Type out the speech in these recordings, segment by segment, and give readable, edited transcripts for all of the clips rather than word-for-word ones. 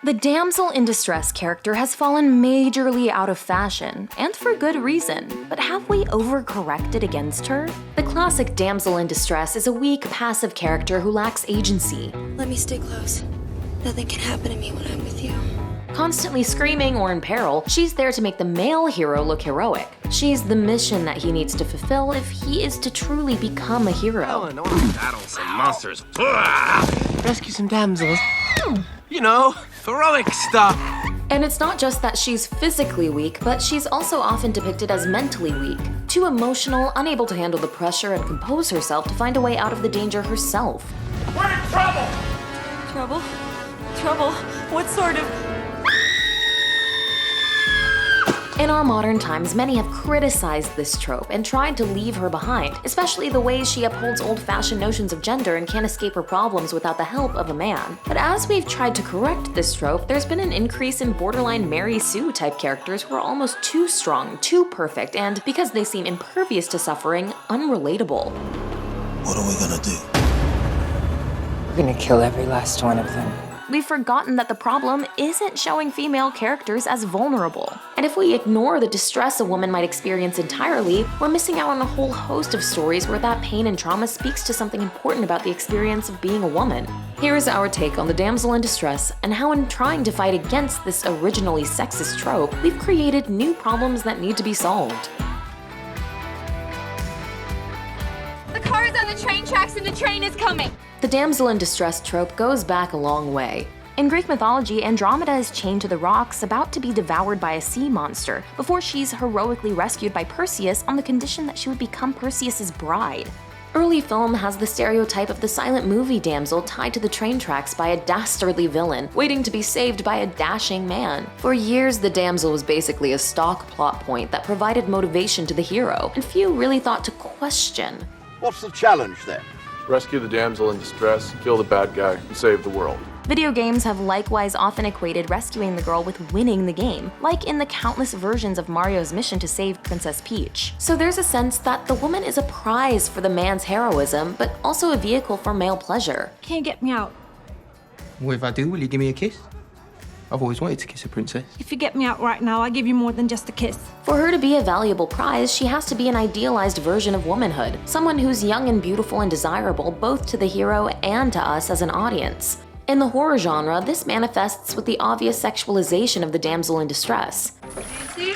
The damsel in distress character has fallen majorly out of fashion, and for good reason. But have we overcorrected against her? The classic damsel in distress is a weak, passive character who lacks agency. Let me stay close. Nothing can happen to me when I'm with you. Constantly screaming or in peril, she's there to make the male hero look heroic. She's the mission that he needs to fulfill if he is to truly become a hero. Battle some monsters. Rescue some damsels. You know, heroic stuff. And it's not just that she's physically weak, but she's also often depicted as mentally weak. Too emotional, unable to handle the pressure and compose herself to find a way out of the danger herself. We're in trouble! Trouble? Trouble? What sort of... In our modern times, many have criticized this trope and tried to leave her behind, especially the ways she upholds old-fashioned notions of gender and can't escape her problems without the help of a man. But as we've tried to correct this trope, there's been an increase in borderline Mary Sue type characters who are almost too strong, too perfect, and, because they seem impervious to suffering, unrelatable. What are we gonna do? We're gonna kill every last one of them. We've forgotten that the problem isn't showing female characters as vulnerable. And if we ignore the distress a woman might experience entirely, we're missing out on a whole host of stories where that pain and trauma speaks to something important about the experience of being a woman. Here is our take on the damsel in distress and how, in trying to fight against this originally sexist trope, we've created new problems that need to be solved. The car is on the train tracks and the train is coming! The damsel in distress trope goes back a long way. In Greek mythology, Andromeda is chained to the rocks, about to be devoured by a sea monster, before she's heroically rescued by Perseus on the condition that she would become Perseus's bride. Early film has the stereotype of the silent movie damsel tied to the train tracks by a dastardly villain, waiting to be saved by a dashing man. For years, the damsel was basically a stock plot point that provided motivation to the hero, and few really thought to question. What's the challenge then? Rescue the damsel in distress, kill the bad guy, and save the world. Video games have likewise often equated rescuing the girl with winning the game, like in the countless versions of Mario's mission to save Princess Peach. So there's a sense that the woman is a prize for the man's heroism, but also a vehicle for male pleasure. Can you get me out? Well, if I do, will you give me a kiss? I've always wanted to kiss a princess. If you get me out right now, I'll give you more than just a kiss. For her to be a valuable prize, she has to be an idealized version of womanhood, someone who's young and beautiful and desirable both to the hero and to us as an audience. In the horror genre, this manifests with the obvious sexualization of the damsel in distress. Nancy?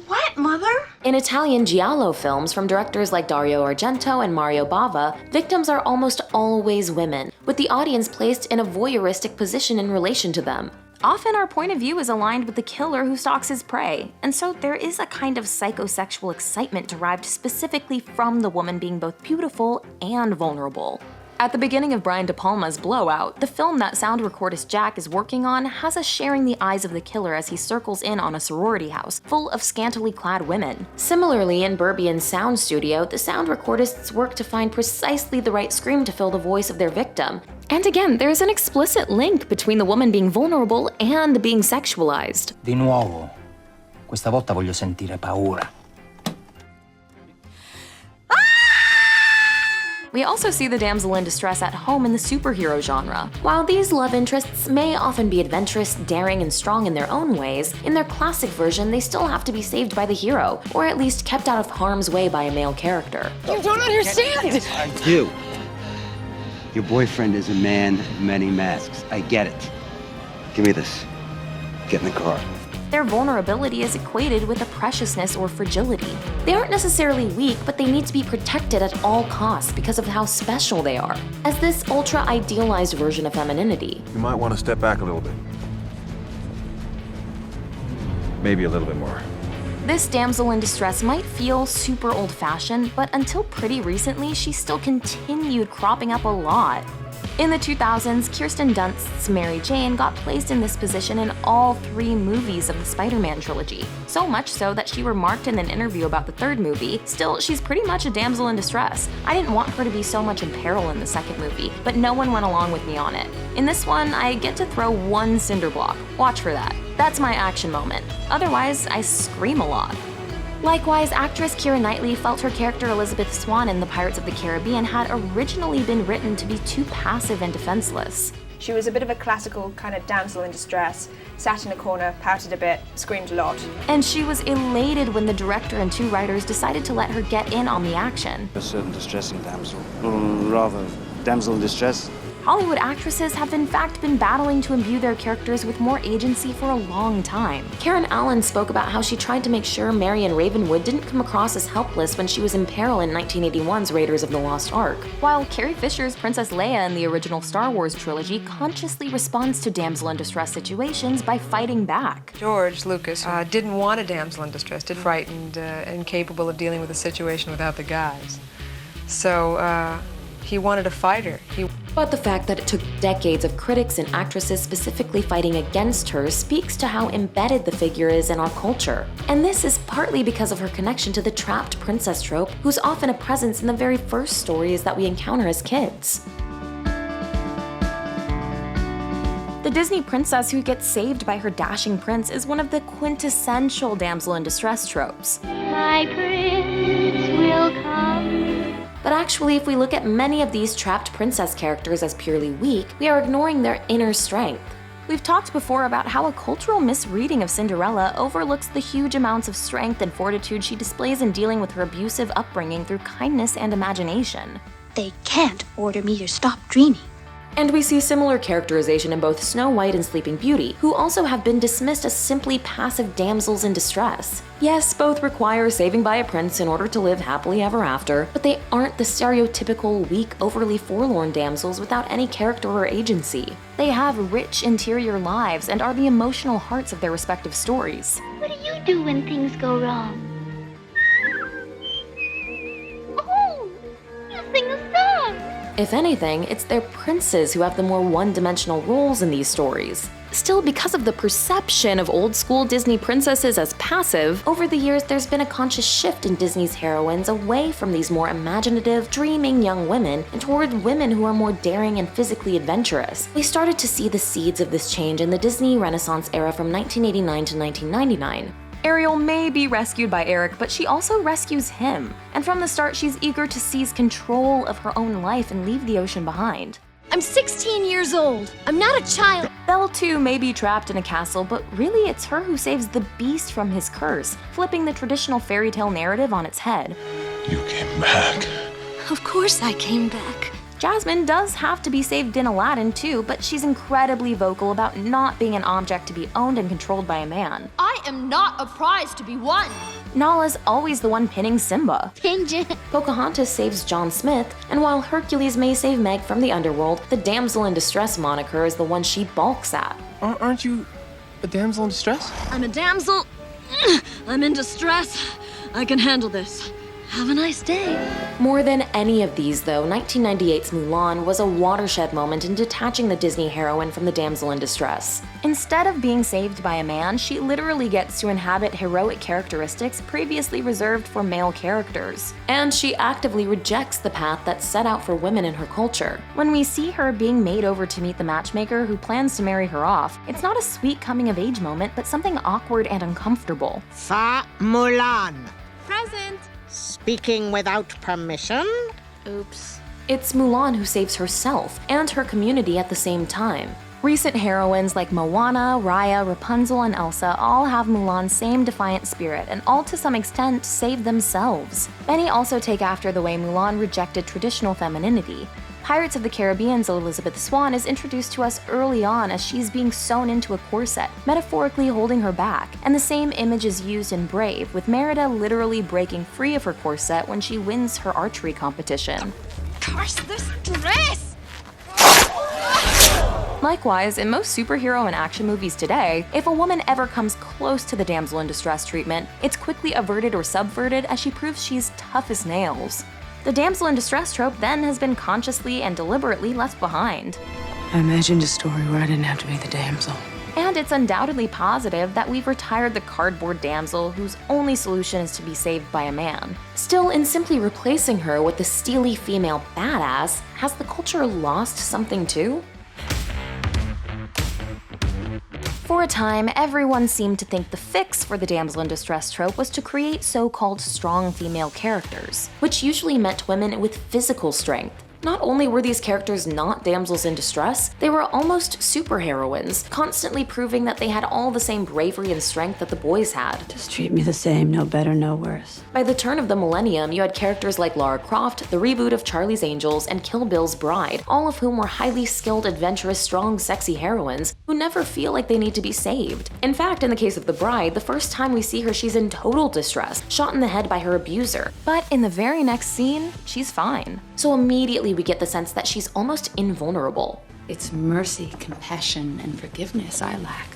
What, Mother? In Italian giallo films from directors like Dario Argento and Mario Bava, victims are almost always women, with the audience placed in a voyeuristic position in relation to them. Often our point of view is aligned with the killer who stalks his prey, and so there is a kind of psychosexual excitement derived specifically from the woman being both beautiful and vulnerable. At the beginning of Brian De Palma's Blowout, the film that sound recordist Jack is working on has us sharing the eyes of the killer as he circles in on a sorority house full of scantily clad women. Similarly, in Burbian's sound studio, the sound recordists work to find precisely the right scream to fill the voice of their victim. And again, there's an explicit link between the woman being vulnerable and being sexualized. Di nuovo. Questa volta voglio sentire paura. We also see the damsel in distress at home in the superhero genre. While these love interests may often be adventurous, daring, and strong in their own ways, in their classic version they still have to be saved by the hero, or at least kept out of harm's way by a male character. You don't understand! I do. Your boyfriend is a man of many masks. I get it. Give me this. Get in the car. Their vulnerability is equated with a preciousness or fragility. They aren't necessarily weak, but they need to be protected at all costs because of how special they are, as this ultra-idealized version of femininity. You might want to step back a little bit. Maybe a little bit more. This damsel in distress might feel super old-fashioned, but until pretty recently, she still continued cropping up a lot. In the 2000s, Kirsten Dunst's Mary Jane got placed in this position in all 3 movies of the Spider-Man trilogy. So much so that she remarked in an interview about the 3rd movie, "Still, she's pretty much a damsel in distress. I didn't want her to be so much in peril in the 2nd movie, but no one went along with me on it. In this one, I get to throw 1 cinder block. Watch for that. That's my action moment. Otherwise, I scream a lot." Likewise, actress Keira Knightley felt her character Elizabeth Swann in The Pirates of the Caribbean had originally been written to be too passive and defenseless. She was a bit of a classical kind of damsel in distress, sat in a corner, pouted a bit, screamed a lot. And she was elated when the director and 2 writers decided to let her get in on the action. A certain distressing damsel, or rather, damsel in distress. Hollywood actresses have in fact been battling to imbue their characters with more agency for a long time. Karen Allen spoke about how she tried to make sure Marion Ravenwood didn't come across as helpless when she was in peril in 1981's Raiders of the Lost Ark, while Carrie Fisher's Princess Leia in the original Star Wars trilogy consciously responds to damsel in distress situations by fighting back. George Lucas didn't want a damsel in distress, frightened, incapable of dealing with a situation without the guys. So, he wanted a fighter. But the fact that it took decades of critics and actresses specifically fighting against her speaks to how embedded the figure is in our culture. And this is partly because of her connection to the trapped princess trope, who's often a presence in the very first stories that we encounter as kids. The Disney princess who gets saved by her dashing prince is one of the quintessential damsel in distress tropes. My prince will come. But actually, if we look at many of these trapped princess characters as purely weak, we are ignoring their inner strength. We've talked before about how a cultural misreading of Cinderella overlooks the huge amounts of strength and fortitude she displays in dealing with her abusive upbringing through kindness and imagination. They can't order me to stop dreaming. And we see similar characterization in both Snow White and Sleeping Beauty, who also have been dismissed as simply passive damsels in distress. Yes, both require saving by a prince in order to live happily ever after, but they aren't the stereotypical weak, overly forlorn damsels without any character or agency. They have rich interior lives and are the emotional hearts of their respective stories. What do you do when things go wrong? Oh, you sing a song! If anything, it's their princes who have the more one-dimensional roles in these stories. Still, because of the perception of old-school Disney princesses as passive, over the years there's been a conscious shift in Disney's heroines away from these more imaginative, dreaming young women and toward women who are more daring and physically adventurous. We started to see the seeds of this change in the Disney Renaissance era from 1989 to 1999. Ariel may be rescued by Eric, but she also rescues him. And from the start, she's eager to seize control of her own life and leave the ocean behind. I'm 16 years old. I'm not a child. Belle, too, may be trapped in a castle, but really it's her who saves the beast from his curse, flipping the traditional fairy tale narrative on its head. You came back. Of course I came back. Jasmine does have to be saved in Aladdin, too, but she's incredibly vocal about not being an object to be owned and controlled by a man. I am not a prize to be won. Nala's always the one pinning Simba. Pinge. Pocahontas saves John Smith, and while Hercules may save Meg from the underworld, the damsel in distress moniker is the one she balks at. Aren't you a damsel in distress? I'm a damsel. I'm in distress. I can handle this. Have a nice day. More than any of these, though, 1998's Mulan was a watershed moment in detaching the Disney heroine from the damsel in distress. Instead of being saved by a man, she literally gets to inhabit heroic characteristics previously reserved for male characters. And she actively rejects the path that's set out for women in her culture. When we see her being made over to meet the matchmaker who plans to marry her off, it's not a sweet coming-of-age moment, but something awkward and uncomfortable. Fa Mulan. Present. Speaking without permission? Oops. It's Mulan who saves herself and her community at the same time. Recent heroines like Moana, Raya, Rapunzel, and Elsa all have Mulan's same defiant spirit and all to some extent save themselves. Many also take after the way Mulan rejected traditional femininity. Pirates of the Caribbean's Elizabeth Swann is introduced to us early on as she's being sewn into a corset, metaphorically holding her back, and the same image is used in Brave, with Merida literally breaking free of her corset when she wins her archery competition. Curse this dress! Likewise, in most superhero and action movies today, if a woman ever comes close to the damsel in distress treatment, it's quickly averted or subverted as she proves she's tough as nails. The damsel in distress trope then has been consciously and deliberately left behind. I imagined a story where I didn't have to be the damsel. And it's undoubtedly positive that we've retired the cardboard damsel whose only solution is to be saved by a man. Still, in simply replacing her with the steely female badass, has the culture lost something too? For a time, everyone seemed to think the fix for the damsel in distress trope was to create so-called strong female characters, which usually meant women with physical strength. Not only were these characters not damsels in distress, they were almost superheroines, constantly proving that they had all the same bravery and strength that the boys had. Just treat me the same, no better, no worse. By the turn of the millennium, you had characters like Lara Croft, the reboot of Charlie's Angels, and Kill Bill's Bride, all of whom were highly skilled, adventurous, strong, sexy heroines who never feel like they need to be saved. In fact, in the case of the Bride, the first time we see her, she's in total distress, shot in the head by her abuser. But in the very next scene, she's fine. So immediately we get the sense that she's almost invulnerable. It's mercy, compassion, and forgiveness I lack,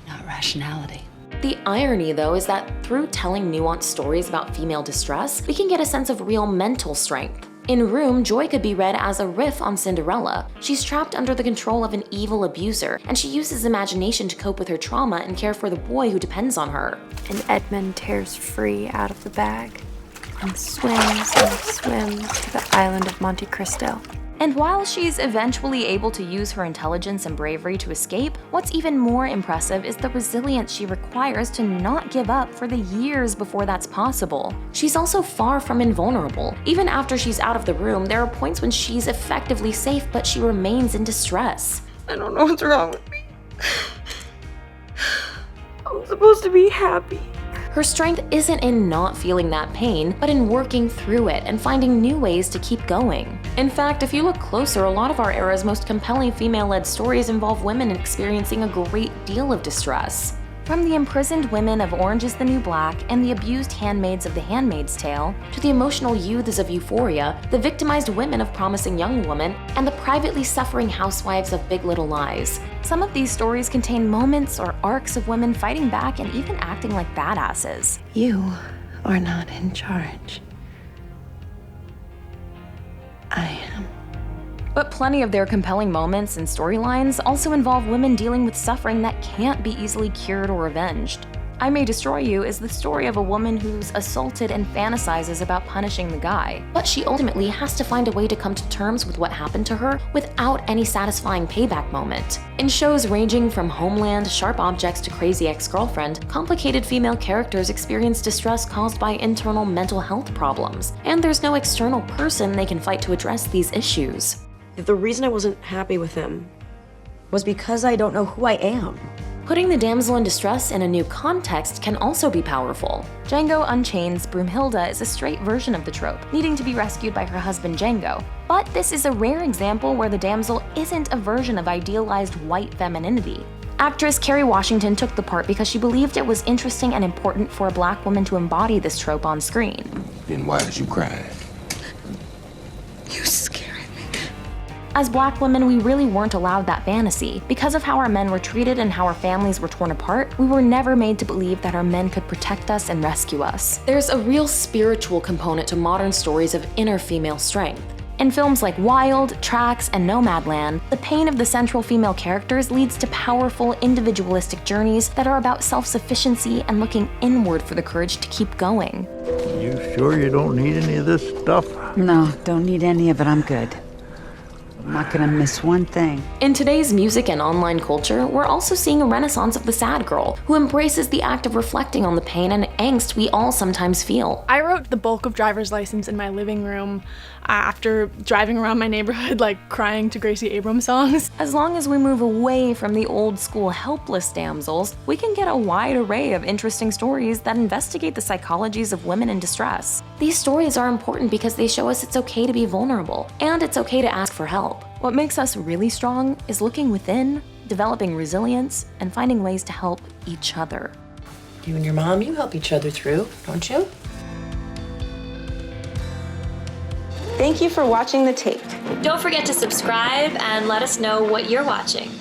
not rationality. The irony, though, is that through telling nuanced stories about female distress, we can get a sense of real mental strength. In Room, Joy could be read as a riff on Cinderella. She's trapped under the control of an evil abuser, and she uses imagination to cope with her trauma and care for the boy who depends on her. And Edmund tears free out of the bag and swims to the island of Monte Cristo. And while she's eventually able to use her intelligence and bravery to escape, what's even more impressive is the resilience she requires to not give up for the years before that's possible. She's also far from invulnerable. Even after she's out of the room, there are points when she's effectively safe, but she remains in distress. I don't know what's wrong with me. I'm supposed to be happy. Her strength isn't in not feeling that pain, but in working through it and finding new ways to keep going. In fact, if you look closer, a lot of our era's most compelling female-led stories involve women experiencing a great deal of distress. From the imprisoned women of Orange is the New Black and the abused handmaids of The Handmaid's Tale, to the emotional youths of Euphoria, the victimized women of Promising Young Woman, and the privately suffering housewives of Big Little Lies. Some of these stories contain moments or arcs of women fighting back and even acting like badasses. You are not in charge. I am. But plenty of their compelling moments and storylines also involve women dealing with suffering that can't be easily cured or avenged. I May Destroy You is the story of a woman who's assaulted and fantasizes about punishing the guy, but she ultimately has to find a way to come to terms with what happened to her without any satisfying payback moment. In shows ranging from Homeland, Sharp Objects to Crazy Ex-Girlfriend, complicated female characters experience distress caused by internal mental health problems, and there's no external person they can fight to address these issues. The reason I wasn't happy with him was because I don't know who I am. Putting the damsel in distress in a new context can also be powerful. Django Unchained's Broomhilda is a straight version of the trope, needing to be rescued by her husband Django. But this is a rare example where the damsel isn't a version of idealized white femininity. Actress Kerry Washington took the part because she believed it was interesting and important for a black woman to embody this trope on screen. Then why did you cry? You scared me. As black women, we really weren't allowed that fantasy. Because of how our men were treated and how our families were torn apart, we were never made to believe that our men could protect us and rescue us. There's a real spiritual component to modern stories of inner female strength. In films like Wild, Tracks, and Nomadland, the pain of the central female characters leads to powerful, individualistic journeys that are about self-sufficiency and looking inward for the courage to keep going. You sure you don't need any of this stuff? No, don't need any of it. I'm good. I'm not gonna miss one thing. In today's music and online culture, we're also seeing a renaissance of the sad girl, who embraces the act of reflecting on the pain and angst we all sometimes feel. I wrote the bulk of Driver's License in my living room after driving around my neighborhood like crying to Gracie Abrams songs. As long as we move away from the old school helpless damsels, we can get a wide array of interesting stories that investigate the psychologies of women in distress. These stories are important because they show us it's okay to be vulnerable, and it's okay to ask for help. What makes us really strong is looking within, developing resilience, and finding ways to help each other. You and your mom, you help each other through, don't you? Thank you for watching The Tape. Don't forget to subscribe and let us know what you're watching.